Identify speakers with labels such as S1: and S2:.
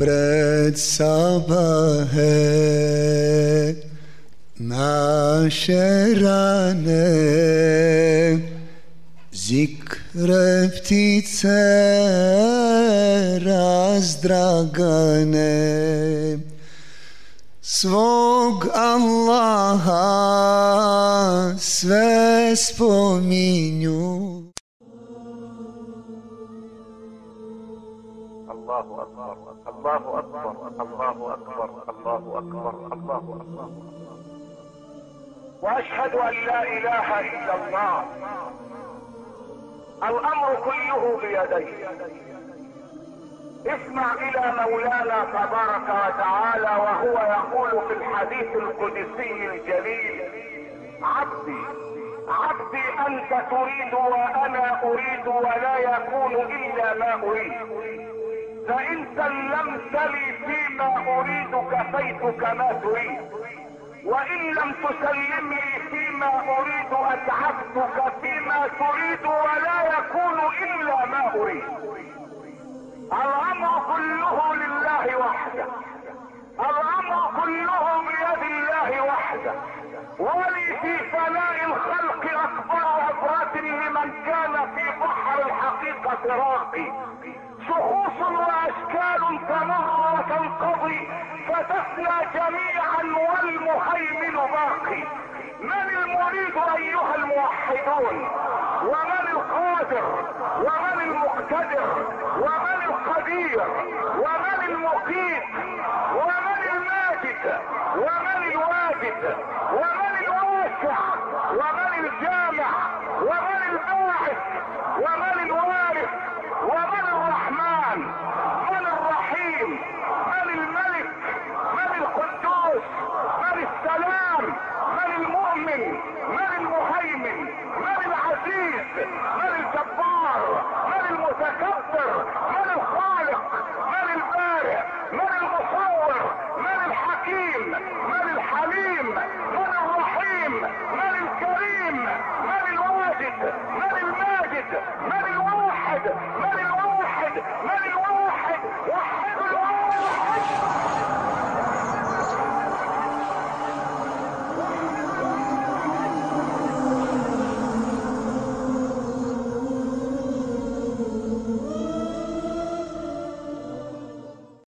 S1: pred sabahe naše rane, zikre ptice razdragane, svog Allaha sve spominju.
S2: Allahu akbar, Allahu akbar, Allahu akbar, Allahu akbar, Allahu akbar. واشهد ان لا اله الا الله. الامر كله بيديه. اسمع الى مولانا تبارك وتعالى وهو يقول في الحديث القدسي الجليل: عبدي عبدي انت تريد وانا اريد ولا يكون الا ما اريد، فان سلمت لي فيما اريد كفيتك ما تريد، وان لم تسلم لي فيما اريد اتعبتك فيما تريد ولا يكون الا ما اريد. الامر كله لله وحده، الامر كله بيد الله وحده. ولي في فناء الخلق اكبر عبرة لمن كان في بحر الحقيقة راقي، شخوص واشكال تمر وتنقضي فتفنى جميعا والمهيمن باقي. من المريد ايها الموحدون؟ ومن القادر؟ ومن المقتدر؟ ومن القدير؟ ومن المقيت؟ ومن الماجد؟ ومن الواجد؟ ومن الواسع؟ ومن الجامع؟ ومن الباعث؟ ومن الوارث؟ ومن الرحمن؟